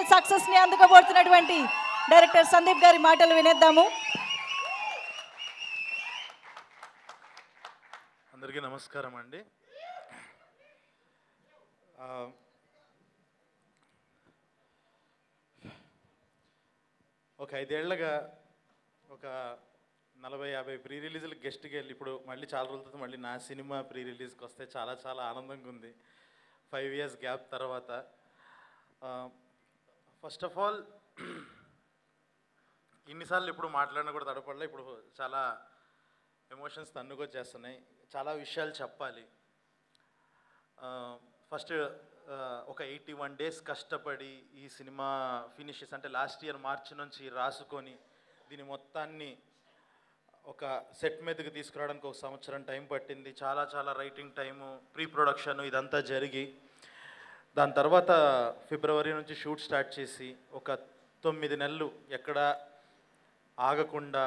Commercial సక్సెస్ని అందుకోబోతున్నటువంటి director Sandeep గారి మాటలు వినేద్దాము. అందరికీ నమస్కారం అండి. ఒక 5 ఏళ్లుగా ఒక 40-50 ప్రీ రిలీజ్లకు గెస్ట్కి వెళ్ళి ఇప్పుడు మళ్ళీ చాలా రోజులతో మళ్ళీ నా సినిమా ప్రీ రిలీజ్కి వస్తే చాలా చాలా ఆనందంగా ఉంది 5 years గ్యాప్ తర్వాత. ఫస్ట్ ఆఫ్ ఆల్ ఇన్నిసార్లు ఇప్పుడు మాట్లాడినా కూడా తడపడలే, ఇప్పుడు చాలా ఎమోషన్స్ తన్నుకొచ్చేస్తున్నాయి, చాలా విషయాలు చెప్పాలి. ఫస్ట్ ఒక 81 days కష్టపడి ఈ సినిమా ఫినిషెస్ అంటే లాస్ట్ ఇయర్ మార్చి నుంచి రాసుకొని దీని మొత్తాన్ని ఒక సెట్ మీదకి తీసుకురావడానికి 1 సంవత్సరం టైం పట్టింది. చాలా చాలా రైటింగ్ టైము, ప్రీ ప్రొడక్షన్ ఇదంతా జరిగి దాని తర్వాత ఫిబ్రవరి నుంచి షూట్ స్టార్ట్ చేసి ఒక 9 నెలలు ఎక్కడ ఆగకుండా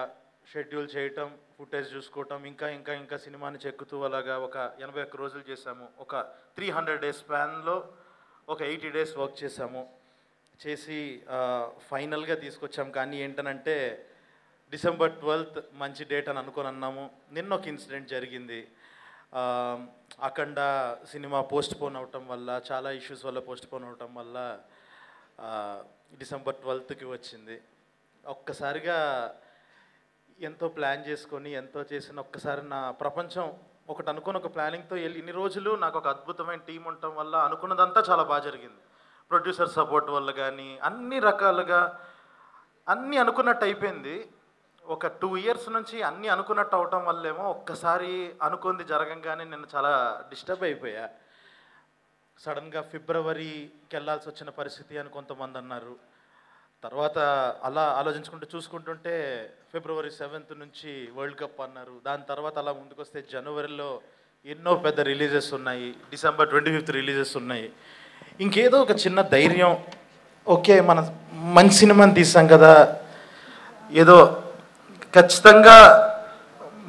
షెడ్యూల్ చేయటం, ఫుటేజ్ చూసుకోవటం, ఇంకా ఇంకా ఇంకా సినిమాని చెక్కుతూ అలాగా ఒక 81 రోజులు చేసాము. ఒక 300 days స్పాన్లో ఒక 80 days వర్క్ చేసాము. చేసి ఫైనల్గా తీసుకొచ్చాము. కానీ ఏంటనంటే December 12th మంచి డేట్ అని అనుకొని అన్నాము. నిన్న ఒక ఇన్సిడెంట్ జరిగింది. అఖండ సినిమా పోస్ట్పోన్ అవటం వల్ల, చాలా ఇష్యూస్ వల్ల పోస్ట్పోన్ అవటం వల్ల December 12th వచ్చింది. ఒక్కసారిగా ఎంతో ప్లాన్ చేసుకొని ఎంతో చేసిన ఒక్కసారి నా ప్రపంచం ఒకటి అనుకుని ఒక ప్లానింగ్తో వెళ్ళి ఇన్ని రోజులు నాకు ఒక అద్భుతమైన టీం ఉండటం వల్ల అనుకున్నదంతా చాలా బాగా జరిగింది. ప్రొడ్యూసర్ సపోర్ట్ వల్ల కానీ అన్ని రకాలుగా అన్నీ అనుకున్నట్టు అయిపోయింది. ఒక 2 years నుంచి అన్నీ అనుకున్నట్టు అవటం వల్లేమో ఒక్కసారి అనుకుంది జరగంగానే నేను చాలా డిస్టర్బ్ అయిపోయా. సడన్గా ఫిబ్రవరికి వెళ్ళాల్సి వచ్చిన పరిస్థితి అని కొంతమంది అన్నారు. తర్వాత అలా ఆలోచించుకుంటూ చూసుకుంటుంటే February 7th నుంచి వరల్డ్ కప్ అన్నారు. దాని తర్వాత అలా ముందుకు వస్తే జనవరిలో ఎన్నో పెద్ద రిలీజెస్ ఉన్నాయి, December 25th రిలీజెస్ ఉన్నాయి. ఇంకేదో ఒక చిన్న ధైర్యం, ఓకే మన మంచి సినిమాని తీసాం కదా, ఏదో ఖచ్చితంగా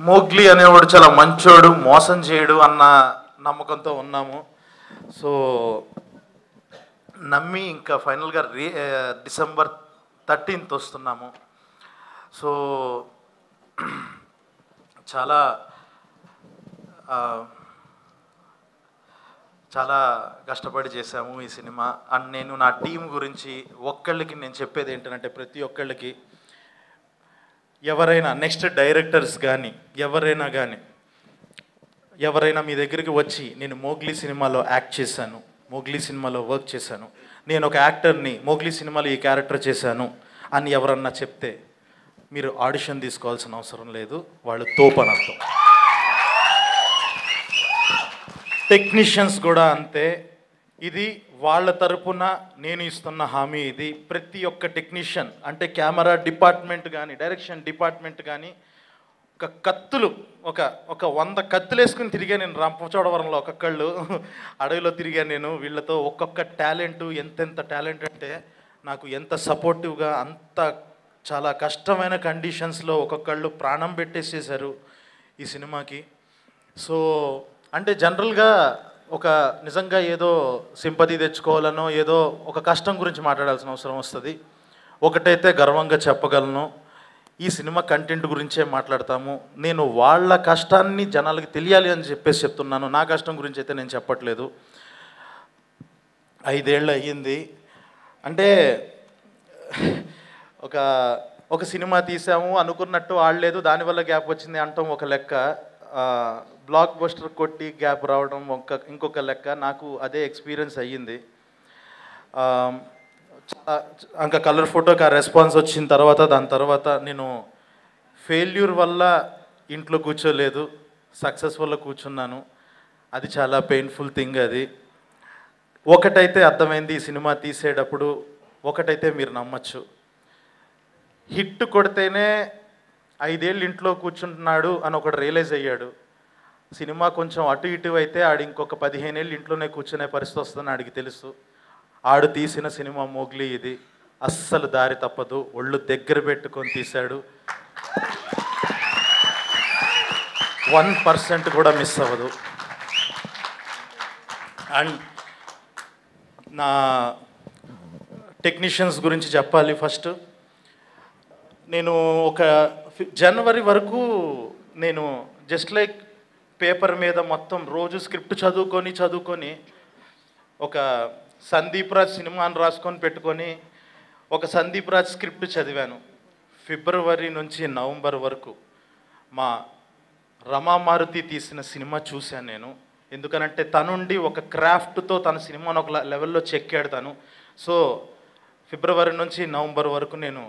మోగ్లీ అనేవాడు చాలా మంచోడు, మోసం చేయడు అన్న నమ్మకంతో ఉన్నాము. సో నమ్మి ఇంకా ఫైనల్గా December 13th వస్తున్నాము. సో చాలా చాలా కష్టపడి చేశాము ఈ సినిమా. అండ్ నేను నా టీం గురించి ఒక్కళ్ళకి నేను చెప్పేది ఏంటంటే, ప్రతి ఒక్కళ్ళకి ఎవరైనా నెక్స్ట్ డైరెక్టర్స్ కానీ ఎవరైనా మీ దగ్గరికి వచ్చి నేను మోగ్లీ సినిమాలో యాక్ట్ చేశాను, మోగ్లీ సినిమాలో వర్క్ చేశాను, నేను ఒక యాక్టర్ని మోగ్లీ సినిమాలో ఈ క్యారెక్టర్ చేశాను అని ఎవరన్నా చెప్తే మీరు ఆడిషన్ తీసుకోవాల్సిన అవసరం లేదు, వాళ్ళు తోపని అర్థం. టెక్నీషియన్స్ కూడా అంతే. ఇది వాళ్ళ తరపున నేను ఇస్తున్న హామీ. ఇది ప్రతి ఒక్క టెక్నీషియన్ అంటే కెమెరా డిపార్ట్మెంట్ కానీ డైరెక్షన్ డిపార్ట్మెంట్ కానీ ఒక కత్తులు ఒక 100 కత్తులు వేసుకుని తిరిగా నేను రంపచోడవరంలో ఒక్కొక్కళ్ళు అడవిలో తిరిగా నేను. వీళ్ళతో ఒక్కొక్క టాలెంట్ ఎంతెంత టాలెంట్ అంటే నాకు ఎంత సపోర్టివ్గా అంత చాలా కష్టమైన కండిషన్స్లో ఒక్కొక్కళ్ళు ప్రాణం పెట్టేసేసారు ఈ సినిమాకి. సో అంటే జనరల్గా ఒక నిజంగా ఏదో సింపతి తెచ్చుకోవాలనో ఏదో ఒక కష్టం గురించి మాట్లాడాల్సిన అవసరం వస్తుంది. ఒకటైతే గర్వంగా చెప్పగలను, ఈ సినిమా కంటెంట్ గురించే మాట్లాడతాము. నేను వాళ్ళ కష్టాన్ని జనాలకి తెలియాలి అని చెప్పేసి చెప్తున్నాను, నా కష్టం గురించి అయితే నేను చెప్పట్లేదు. 5 ఏళ్ళు అయ్యింది అంటే ఒక సినిమా తీసాము అనుకున్నట్టు ఆడలేదు, దానివల్ల గ్యాప్ వచ్చింది అంటాం ఒక లెక్క, బ్లాక్ బస్టర్ కొట్టి గ్యాప్ రావడం ఇంకొక లెక్క. నాకు అదే ఎక్స్పీరియన్స్ అయ్యింది. ఇంకా కలర్ ఫోటోకి ఆ రెస్పాన్స్ వచ్చిన తర్వాత దాని తర్వాత నేను ఫెయిల్యూర్ వల్ల ఇంట్లో కూర్చోలేదు, సక్సెస్ వల్ల కూర్చున్నాను. అది చాలా పెయిన్ఫుల్ థింగ్. అది ఒకటైతే అర్థమైంది ఈ సినిమా తీసేటప్పుడు, ఒకటైతే మీరు నమ్మచ్చు, హిట్ కొడితేనే 5 ఏళ్ళు ఇంట్లో కూర్చుంటున్నాడు అని ఒకడు రియలైజ్ అయ్యాడు. సినిమా కొంచెం అటు ఇటు అయితే ఆడు ఇంకొక 15 ఏళ్ళు ఇంట్లోనే కూర్చునే పరిస్థితి వస్తుందని ఆడికి తెలుసు. ఆడు తీసిన సినిమా మోగ్లీ. ఇది అస్సలు దారి తప్పదు, ఒళ్ళు దగ్గర పెట్టుకొని తీశాడు, 1% కూడా మిస్ అవ్వదు. అండ్ నా టెక్నీషియన్స్ గురించి చెప్పాలి. ఫస్ట్ నేను ఒక జనవరి వరకు నేను జస్ట్ లైక్ పేపర్ మీద మొత్తం రోజు స్క్రిప్ట్ చదువుకొని ఒక సందీప్ రాజ్ సినిమాని రాసుకొని పెట్టుకొని ఒక సందీప్ రాజ్ స్క్రిప్ట్ చదివాను. ఫిబ్రవరి నుంచి నవంబర్ వరకు మా రమామారుతి తీసిన సినిమా చూశాను నేను. ఎందుకనంటే తనుండి ఒక క్రాఫ్ట్తో తన సినిమాను ఒక లెవెల్లో చెక్కాడు తను. సో ఫిబ్రవరి నుంచి నవంబర్ వరకు నేను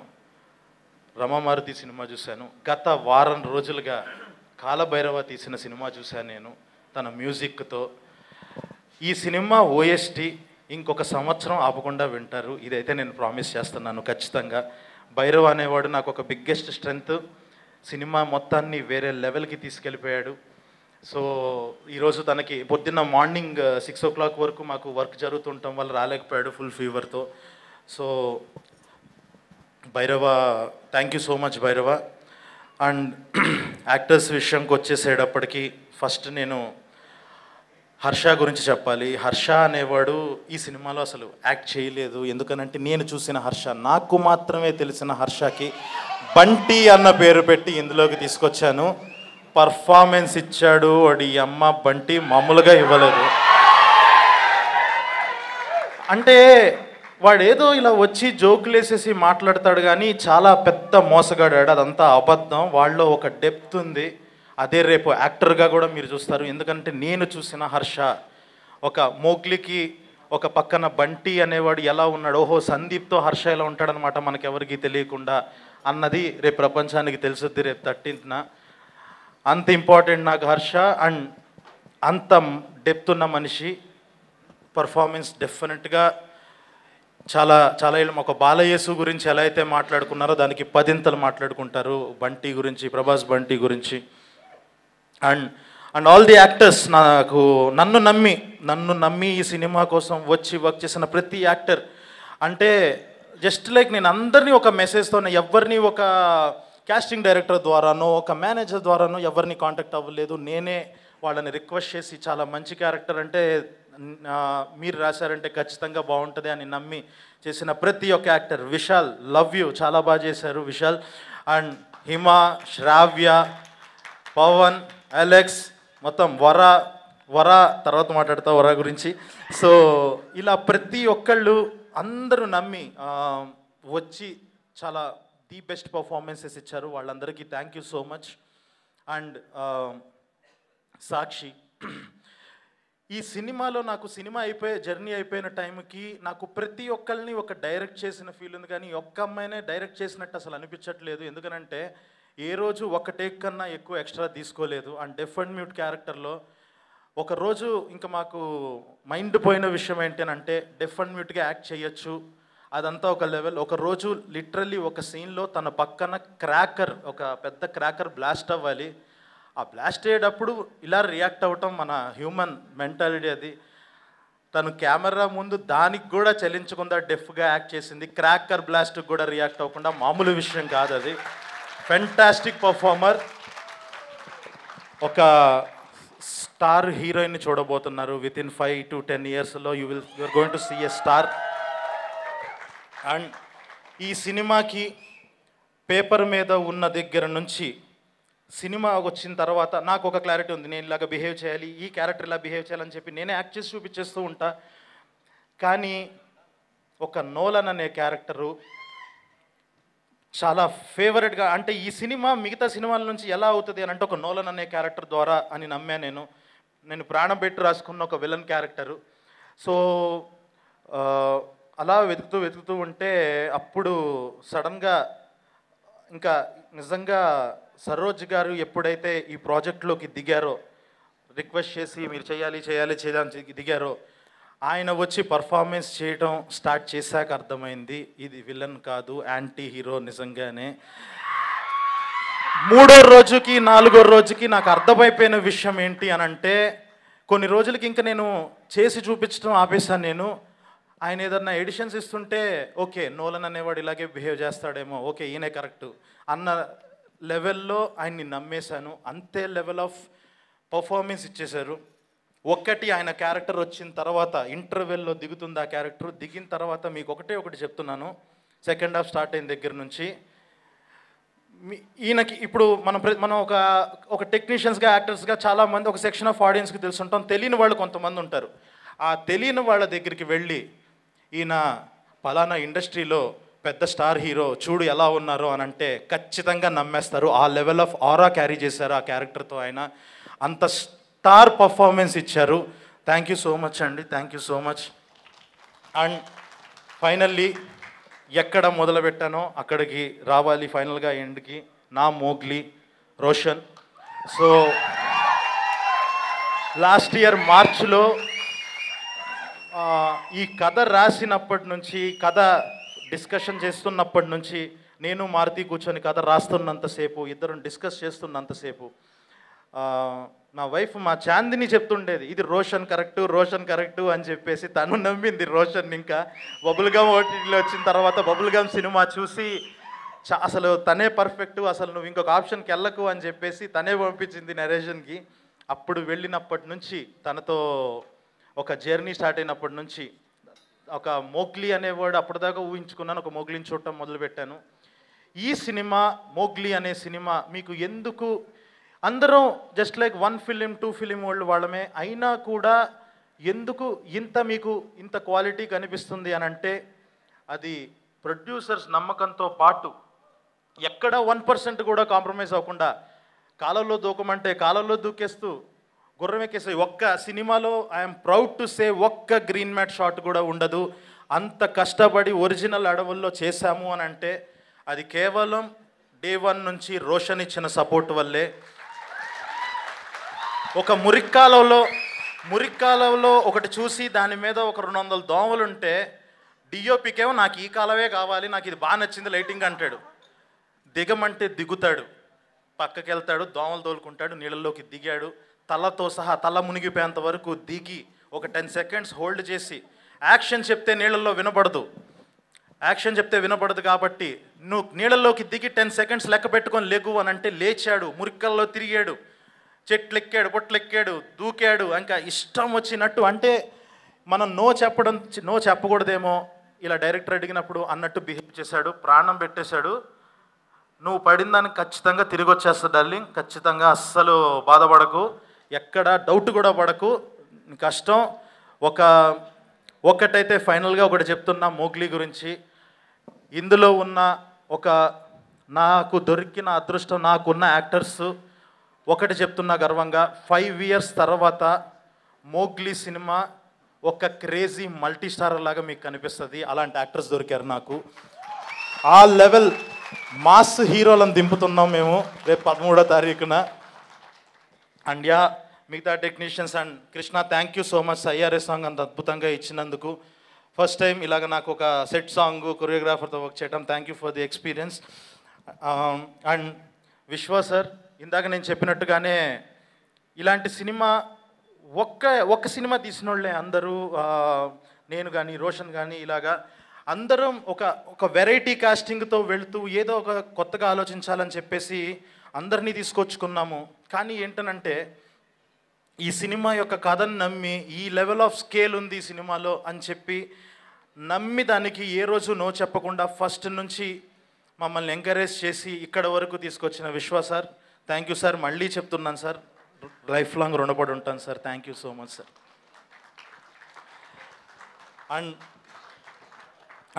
రమామారుతి సినిమా చూశాను. గత వారం రోజులుగా కాలభైరవ తీసిన సినిమా చూశాను నేను తన మ్యూజిక్తో. ఈ సినిమా ఓఎస్టీ ఇంకొక సంవత్సరం ఆపకుండా వింటారు, ఇదైతే నేను ప్రామిస్ చేస్తున్నాను ఖచ్చితంగా. భైరవ అనేవాడు నాకు ఒక బిగ్గెస్ట్ స్ట్రెంగ్త్. సినిమా మొత్తాన్ని వేరే లెవెల్కి తీసుకెళ్ళిపోయాడు. సో ఈరోజు తనకి పొద్దున్న మార్నింగ్ 6 o'clock వరకు మాకు వర్క్ జరుగుతుండటం వల్ల రాలేకపోయాడు ఫుల్ ఫీవర్తో. So Bhairava, thank you so much Bhairava. And actors విషయంకి వచ్చేసేటప్పటికి ఫస్ట్ నేను హర్ష గురించి చెప్పాలి. హర్ష అనేవాడు ఈ సినిమాలో అసలు యాక్ట్ చేయలేదు. ఎందుకనంటే నేను చూసిన హర్ష, నాకు మాత్రమే తెలిసిన హర్షకి బంటి అన్న పేరు పెట్టి ఇందులోకి తీసుకొచ్చాను. పర్ఫార్మెన్స్ ఇచ్చాడు వాడి అమ్మ. బంటి మామూలుగా ఇవ్వలేదు. అంటే వాడేదో ఇలా వచ్చి జోకులు వేసేసి మాట్లాడతాడు కానీ చాలా పెద్ద మోసగాడాడు, అదంతా అబద్ధం. వాళ్ళలో ఒక డెప్త్ ఉంది, అదే రేపు యాక్టర్గా కూడా మీరు చూస్తారు. ఎందుకంటే నేను చూసిన హర్ష ఒక మోగ్లీకి ఒక పక్కన బంటి అనేవాడు ఎలా ఉన్నాడు, ఓహో సందీప్తో హర్ష ఎలా ఉంటాడనమాట మనకెవరికి తెలియకుండా అన్నది రేపు ప్రపంచానికి తెలుసుద్ది రేపు 13th. అంత ఇంపార్టెంట్ నాకు హర్ష. అండ్ అంత డెప్త్ ఉన్న మనిషి. పర్ఫార్మెన్స్ డెఫినెట్గా చాలా చాలా ఒక బాలయేసు గురించి ఎలా అయితే మాట్లాడుకున్నారో దానికి 10 మాట్లాడుకుంటారు బంటి గురించి, ప్రభాస్ బంటి గురించి. అండ్ ఆల్ ది యాక్టర్స్, నన్ను నమ్మి ఈ సినిమా కోసం వచ్చి వర్క్ చేసిన ప్రతి యాక్టర్. అంటే జస్ట్ లైక్ నేను అందరినీ ఒక మెసేజ్తో, ఎవరిని ఒక కాస్టింగ్ డైరెక్టర్ ద్వారానో ఒక మేనేజర్ ద్వారానో ఎవరిని కాంటాక్ట్ అవ్వలేదు. నేనే వాళ్ళని రిక్వెస్ట్ చేసి చాలా మంచి క్యారెక్టర్ అంటే మీరు రాశారంటే ఖచ్చితంగా బాగుంటుంది అని నమ్మి చేసిన ప్రతి ఒక్క యాక్టర్. విశాల్, లవ్ యూ, చాలా బాగా చేశారు విశాల్. అండ్ హిమ, శ్రావ్య, పవన్, అలెక్స్, మొత్తం వర తర్వాత మాట్లాడతా వర గురించి. సో ఇలా ప్రతి ఒక్కళ్ళు అందరూ నమ్మి వచ్చి చాలా ది బెస్ట్ పర్ఫార్మెన్సెస్ ఇచ్చారు. వాళ్ళందరికీ thank you so much. And Sakshi, ఈ సినిమాలో నాకు సినిమా జర్నీ అయిపోయిన టైంకి నాకు ప్రతి ఒక్కరిని ఒక డైరెక్ట్ చేసిన ఫీల్ ఉంది, కానీ ఒక్క అమ్మాయినే డైరెక్ట్ చేసినట్టు అసలు అనిపించట్లేదు. ఎందుకనంటే ఏ రోజు ఒక టేక్ కన్నా ఎక్కువ ఎక్స్ట్రా తీసుకోలేదు. అండ్ డెఫ్ అండ్ మ్యూట్ క్యారెక్టర్లో ఒకరోజు ఇంకా మాకు మైండ్ పోయిన విషయం ఏంటంటే డెఫ్ అండ్ మ్యూట్గా యాక్ట్ చేయొచ్చు, అదంతా ఒక లెవెల్. ఒకరోజు లిటరల్లీ ఒక సీన్లో తన పక్కన ఒక పెద్ద క్రాకర్ బ్లాస్ట్ అవ్వాలి. ఆ బ్లాస్ట్ అయ్యేటప్పుడు ఇలా రియాక్ట్ అవ్వటం మన హ్యూమన్ మెంటాలిటీ అది. తను కెమెరా ముందు దానికి కూడా చలించకుండా డెఫ్గా యాక్ట్ చేసింది. క్రాకర్ బ్లాస్ట్కి కూడా రియాక్ట్ అవ్వకుండా మామూలు విషయం కాదు అది. Fantastic performer. ఒక స్టార్ హీరోయిన్ని చూడబోతున్నారు. వితిన్ 5 to 10 yearsలో you are going to see a star. And ఈ సినిమాకి పేపర్ మీద ఉన్న దగ్గర నుంచి సినిమా వచ్చిన తర్వాత నాకు ఒక క్లారిటీ ఉంది. నేను ఇలాగ బిహేవ్ చేయాలి, ఈ క్యారెక్టర్ ఇలా బిహేవ్ చేయాలని చెప్పి నేనే యాక్ట్ చేసి చూపించేస్తూ ఉంటా. కానీ ఒక నోలన్ అనే క్యారెక్టరు చాలా ఫేవరెట్గా, అంటే ఈ సినిమా మిగతా సినిమాల నుంచి ఎలా అవుతుంది అని అంటే ఒక నోలన్ అనే క్యారెక్టర్ ద్వారా అని నమ్మా. నేను ప్రాణం పెట్టి రాసుకున్న ఒక విలన్ క్యారెక్టరు. సో అలా వెతుకుతూ ఉంటే అప్పుడు సడన్గా ఇంకా నిజంగా సరోజ్ గారు ఎప్పుడైతే ఈ ప్రాజెక్ట్లోకి దిగారో, రిక్వెస్ట్ చేసి మీరు చేయాలి దిగారో, ఆయన వచ్చి పర్ఫార్మెన్స్ చేయడం స్టార్ట్ చేశాక అర్థమైంది ఇది విలన్ కాదు, యాంటీ హీరో. నిజంగానే 3వ రోజుకి 4వ రోజుకి నాకు అర్థమైపోయిన విషయం ఏంటి అని అంటే, కొన్ని రోజులకి ఇంకా నేను చేసి చూపించడం ఆపేశాను. ఆయన ఏదన్నా ఎడిషన్స్ ఇస్తుంటే ఓకే నోలన్ అనేవాడు ఇలాగే బిహేవ్ చేస్తాడేమో, ఓకే ఈయనే కరెక్టు అన్న లెవెల్లో ఆయన్ని నమ్మేశాను. అంతే లెవెల్ ఆఫ్ పర్ఫార్మెన్స్ ఇచ్చేశారు. ఒక్కటి ఆయన క్యారెక్టర్ వచ్చిన తర్వాత ఇంటర్వెల్లో దిగుతుంది ఆ క్యారెక్టర్, దిగిన తర్వాత మీకు ఒకటి చెప్తున్నాను. సెకండ్ హాఫ్ స్టార్ట్ అయిన దగ్గర నుంచి ఈయనకి ఇప్పుడు మనం ఒక టెక్నీషియన్స్గా, యాక్టర్స్గా చాలామంది ఒక సెక్షన్ ఆఫ్ ఆడియన్స్కి తెలుసుంటాం, తెలియని వాళ్ళు కొంతమంది ఉంటారు. ఆ తెలియని వాళ్ళ దగ్గరికి వెళ్ళి ఈయన పలానా ఇండస్ట్రీలో పెద్ద స్టార్ హీరో, చూడు ఎలా ఉన్నారో అని అంటే ఖచ్చితంగా నమ్మేస్తారు. ఆ లెవెల్ ఆఫ్ ఆరా క్యారీ చేశారు ఆ క్యారెక్టర్తో. ఆయన అంత స్టార్ పర్ఫార్మెన్స్ ఇచ్చారు. థ్యాంక్ యూ సో మచ్ అండి, thank you so much. And finally ఎక్కడ మొదలుపెట్టానో అక్కడికి రావాలి ఫైనల్గా ఎండ్కి. నా Mowgli Roshan. So last year మార్చ్లో ఈ కథ రాసినప్పటి నుంచి, కథ డిస్కషన్ చేస్తున్నప్పటి నుంచి, నేను మారుతి కూర్చొని కథ రాస్తున్నంతసేపు, ఇద్దరం డిస్కస్ చేస్తున్నంతసేపు నా వైఫ్ మా చాందిని చెప్తుండేది, ఇది రోషన్ కరెక్టు అని చెప్పేసి. తను నమ్మింది రోషన్. ఇంకా బబుల్గమ్ ఓటీటీలో వచ్చిన తర్వాత బబుల్గమ్ సినిమా చూసి అసలు తనే పర్ఫెక్టు, అసలు నువ్వు ఇంకొక ఆప్షన్కి వెళ్ళకు అని చెప్పేసి తనే పంపించింది నరేషన్కి. అప్పుడు వెళ్ళినప్పటి నుంచి, తనతో ఒక జర్నీ స్టార్ట్ అయినప్పటి నుంచి, ఒక మోగ్లీ అనే వర్డ్ అప్పటిదాకా ఊహించుకున్నాను, ఒక మోగ్లీని చూడటం మొదలుపెట్టాను. ఈ సినిమా మోగ్లీ అనే సినిమా మీకు ఎందుకు, అందరం జస్ట్ లైక్ 1 ఫిలిం 2 ఫిలిం వాళ్ళమే అయినా కూడా ఎందుకు మీకు ఇంత క్వాలిటీ కనిపిస్తుంది అని అంటే, అది ప్రొడ్యూసర్స్ నమ్మకంతో పాటు ఎక్కడ 1% కూడా కాంప్రమైజ్ అవ్వకుండా, కాలంలో దూకమంటే కాలంలో దూకేస్తూ గుర్రం ఎక్కేసి, ఒక్క సినిమాలో ఐఎమ్ ప్రౌడ్ టు సే ఒక్క గ్రీన్ మ్యాట్ షాట్ కూడా ఉండదు. అంత కష్టపడి ఒరిజినల్ అడవుల్లో చేశాము అని అంటే అది కేవలం డే 1 నుంచి రోషన్ ఇచ్చిన సపోర్ట్ వల్లే. ఒక మురిక్కాలంలో ఒకటి చూసి దాని మీద ఒక 200 దోమలు ఉంటే డిఓపికేమో నాకు ఈ కాలమే కావాలి, నాకు ఇది బాగా నచ్చింది లైటింగ్ అంటాడు. దిగమంటే దిగుతాడు, పక్కకి వెళ్తాడు, దోమలు తోలుకుంటాడు, నీళ్ళల్లోకి దిగాడు, తలతో సహా తల మునిగిపోయేంత వరకు దిగి ఒక 10 సెకండ్స్ హోల్డ్ చేసి, యాక్షన్ చెప్తే నీళ్ళల్లో వినపడదు, కాబట్టి నువ్వు నీళ్ళల్లోకి దిగి 10 సెకండ్స్ లెక్క పెట్టుకొని లెగు అని అంటే లేచాడు, మురిక్కల్లో తిరిగాడు, చెట్లెక్కాడు, పొట్లెక్కాడు, దూకాడు, ఇంకా ఇష్టం వచ్చినట్టు. అంటే మనం నో చెప్పకూడదేమో ఇలా డైరెక్టర్ అడిగినప్పుడు అన్నట్టు బిహేవ్ చేశాడు, ప్రాణం పెట్టేశాడు. నువ్వు పడిన దానికి ఖచ్చితంగా తిరిగి వచ్చేస్తా డార్లింగ్, ఖచ్చితంగా అస్సలు బాధపడకు, ఎక్కడ డౌట్ కూడా పడకు, కష్టం. ఒకటైతే ఫైనల్గా ఒకటి చెప్తున్నా మోగ్లీ గురించి. ఇందులో ఉన్న నాకు దొరికిన అదృష్టం, నాకున్న యాక్టర్స్ ఒకటి చెప్తున్నా గర్వంగా, 5 ఇయర్స్ తర్వాత మోగ్లీ సినిమా ఒక క్రేజీ మల్టీ స్టారర్ లాగా మీకు కనిపిస్తుంది. అలాంటి యాక్టర్స్ దొరికారు నాకు. ఆ లెవెల్ మాస్ హీరోలను దింపుతున్నాం మేము రేపు 13వ తారీఖున. అండ్ మిగతా technicians and Krishna, thank you so much. IRS song అంత అద్భుతంగా ఇచ్చినందుకు. ఫస్ట్ టైం ఇలాగ నాకు ఒక సెట్ సాంగ్ కొరియోగ్రాఫర్తో వర్క్ చేయడం, thank you for the experience. And విశ్వ సార్, ఇందాక నేను చెప్పినట్టుగానే ఇలాంటి సినిమా ఒక్క సినిమా తీసిన వాళ్ళే అందరూ, నేను కానీ రోషన్ కానీ ఇలాగా అందరం ఒక వెరైటీ కాస్టింగ్తో వెళుతూ ఏదో ఒక కొత్తగా ఆలోచించాలని చెప్పేసి అందరినీ తీసుకొచ్చుకున్నాము. కానీ ఏంటనంటే ఈ సినిమా యొక్క కథను నమ్మి, ఈ లెవెల్ ఆఫ్ స్కేల్ ఉంది ఈ సినిమాలో అని చెప్పి నమ్మి దానికి ఏ రోజు నో చెప్పకుండా ఫస్ట్ నుంచి మమ్మల్ని ఎంకరేజ్ చేసి ఇక్కడ వరకు తీసుకొచ్చిన విశ్వ సార్, థ్యాంక్ యూ సార్. మళ్ళీ చెప్తున్నాను సార్, లైఫ్ లాంగ్ రుణపడి ఉంటాను sir. Thank you so much sir.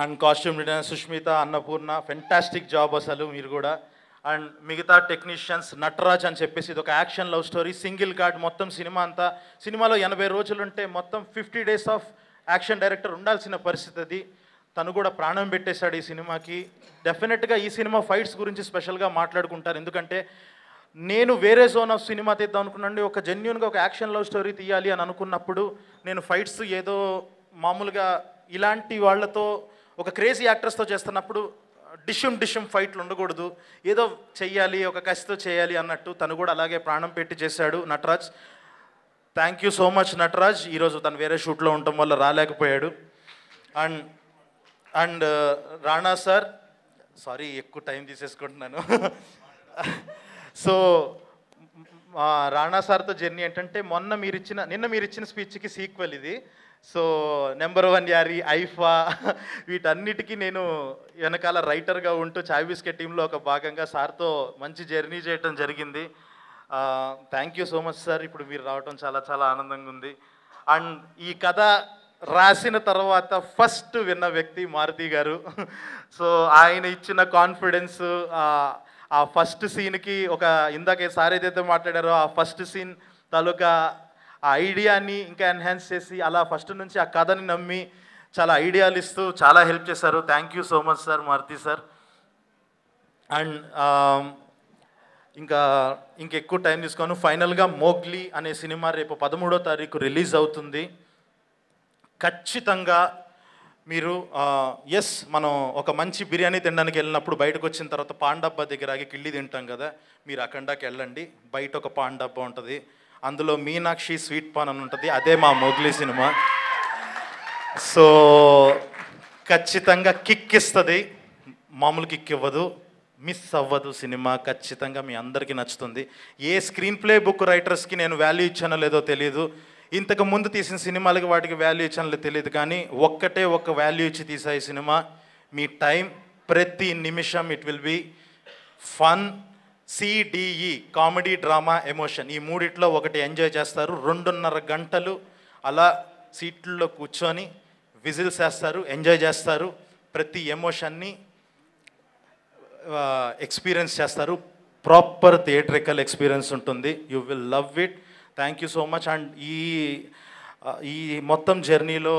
And costume designer Sushmita, Annapurna, fantastic job అసలు మీరు కూడా. అండ్ మిగతా టెక్నీషియన్స్, నటరాజ్ అని చెప్పేసి ఇది ఒక action love story, single card మొత్తం సినిమా అంతా. సినిమాలో 80 రోజులు ఉంటే మొత్తం 50 డేస్ ఆఫ్ యాక్షన్ డైరెక్టర్ ఉండాల్సిన పరిస్థితి అది. తను కూడా ప్రాణం పెట్టేశాడు ఈ సినిమాకి. డెఫినెట్గా ఈ సినిమా ఫైట్స్ గురించి స్పెషల్గా మాట్లాడుకుంటారు, ఎందుకంటే నేను వేరే జోన్ ఆఫ్ సినిమా తీద్దాం అనుకున్నాండి. ఒక జెన్యున్గా ఒక యాక్షన్ లవ్ స్టోరీ తీయాలి అని అనుకున్నప్పుడు నేను ఫైట్స్ ఏదో మామూలుగా ఇలాంటి వాళ్ళతో ఒక క్రేజీ యాక్టర్స్తో చేస్తున్నప్పుడు డిషుమ్ ఫైట్లు ఉండకూడదు, ఏదో చెయ్యాలి, ఒక కసితో చేయాలి అన్నట్టు తను కూడా అలాగే ప్రాణం పెట్టి చేశాడు Nataraj. Thank you so much Nataraj. ఈరోజు తను వేరే షూట్లో ఉండటం వల్ల రాలేకపోయాడు. అండ్ రాణా సార్, సారీ ఎక్కువ టైం తీసేసుకుంటున్నాను. సో రాణా సార్తో జర్నీ ఏంటంటే నిన్న మీరు ఇచ్చిన స్పీచ్కి సీక్వెల్ ఇది. సో నెంబర్ 1 యారీ, ఐఫా వీటన్నిటికీ నేను వెనకాల రైటర్గా ఉంటూ చాయ్ బిస్కెట్ టీంలో ఒక భాగంగా సార్తో మంచి జర్నీ చేయటం జరిగింది. Thank you so much sir. ఇప్పుడు మీరు రావటం చాలా చాలా ఆనందంగా ఉంది. అండ్ ఈ కథ రాసిన తర్వాత ఫస్ట్ విన్న వ్యక్తి మారుతి గారు. సో ఆయన ఇచ్చిన కాన్ఫిడెన్స్, ఆ ఫస్ట్ సీన్కి ఇందాక సార్ ఏదైతే మాట్లాడారో ఆ ఫస్ట్ సీన్ తాలూకా ఆ ఐడియాని ఇంకా ఎన్హాన్స్ చేసి అలా ఫస్ట్ నుంచి ఆ కథని నమ్మి చాలా ఐడియాలు ఇస్తూ చాలా హెల్ప్ చేశారు. Thank you so much sir, Maruti sir. And ఇంకెక్కువ టైం తీసుకోను. ఫైనల్గా మోగ్లీ అనే సినిమా రేపు 13వ తారీఖు రిలీజ్ అవుతుంది. ఖచ్చితంగా మీరు మనం ఒక మంచి బిర్యానీ తినడానికి వెళ్ళినప్పుడు బయటకు వచ్చిన తర్వాత పాన్ డబ్బా దగ్గర ఆగి కిళ్ళి తింటాం కదా, మీరు అఖండాకి వెళ్ళండి. బయట ఒక పాన్ డబ్బా ఉంటుంది, అందులో మీనాక్షి స్వీట్ పాన్ అని ఉంటుంది. అదే మా మోగ్లీ సినిమా. సో ఖచ్చితంగా కిక్ ఇస్తుంది, మామూలు కిక్ ఇవ్వదు, మిస్ అవ్వదు సినిమా. ఖచ్చితంగా మీ అందరికీ నచ్చుతుంది. ఏ స్క్రీన్ ప్లే బుక్ రైటర్స్కి నేను వాల్యూ ఇచ్చానో లేదో తెలియదు, ఇంతకు ముందు తీసిన సినిమాలకి వాటికి వాల్యూ ఇచ్చానో తెలియదు, కానీ ఒక్క వాల్యూ ఇచ్చి తీసా ఈ సినిమా. మీ టైం ప్రతి నిమిషం it will be fun, CDE, comedy, drama, emotion, ఈ మూడిట్లో ఒకటి ఎంజాయ్ చేస్తారు. 2.5 గంటలు అలా సీట్లలో కూర్చొని విజిల్స్ వేస్తారు, ఎంజాయ్ చేస్తారు. ప్రతి ఎమోషన్ని ఎక్స్పీరియన్స్ చేస్తారు. ప్రాపర్ థియేట్రికల్ ఎక్స్పీరియన్స్ ఉంటుంది. You will love it. Thank you so much. And ఈ మొత్తం జర్నీలో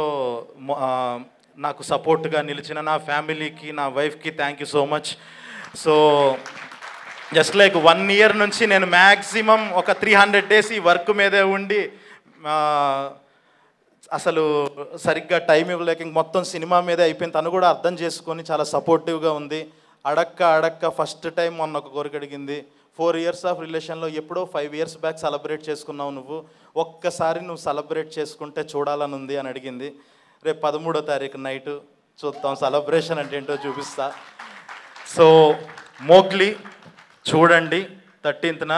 నాకు సపోర్ట్గా నిలిచిన నా ఫ్యామిలీకి, నా వైఫ్కి thank you so much. So just like 1 year నుంచి నేను మ్యాక్సిమం ఒక 300 డేస్ ఈ వర్క్ మీదే ఉండి అసలు సరిగ్గా టైం ఇవ్వలేక మొత్తం సినిమా మీదే అయిపోయింది. తను కూడా అర్థం చేసుకొని చాలా సపోర్టివ్గా ఉంది. అడక్క ఫస్ట్ టైం మొన్న ఒక కోరిక అడిగింది. 4 ఇయర్స్ ఆఫ్ రిలేషన్లో ఎప్పుడో 5 ఇయర్స్ బ్యాక్ సెలబ్రేట్ చేసుకున్నావు నువ్వు, ఒక్కసారి నువ్వు సెలబ్రేట్ చేసుకుంటే చూడాలని ఉంది అని అడిగింది. రేపు 13వ తారీఖు నైటు చూద్దాం, సెలబ్రేషన్ అంటే ఏంటో చూపిస్తా. సో మోగ్లీ చూడండి, 13న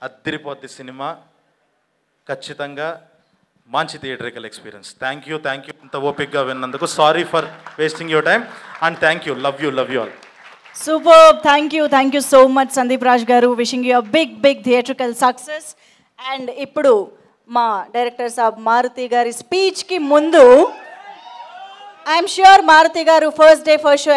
అద్దిరిపోద్ది సినిమా. ఖచ్చితంగా మంచి థియేటరికల్ ఎక్స్పీరియన్స్. థ్యాంక్ యూ ఇంత ఓపిక్గా విన్నందుకు. Sorry for wasting your time and thank you. Love you all. Super. Thank you so much Sandeep Raj గారు. Wishing you big theatrical success. And ఇప్పుడు మా డైరెక్టర్ సాబ్ మారుతి గారి స్పీచ్కి ముందు ఐఎమ్ ష్యూర్ మారుతి గారు ఫస్ట్ డే ఫస్ట్ షో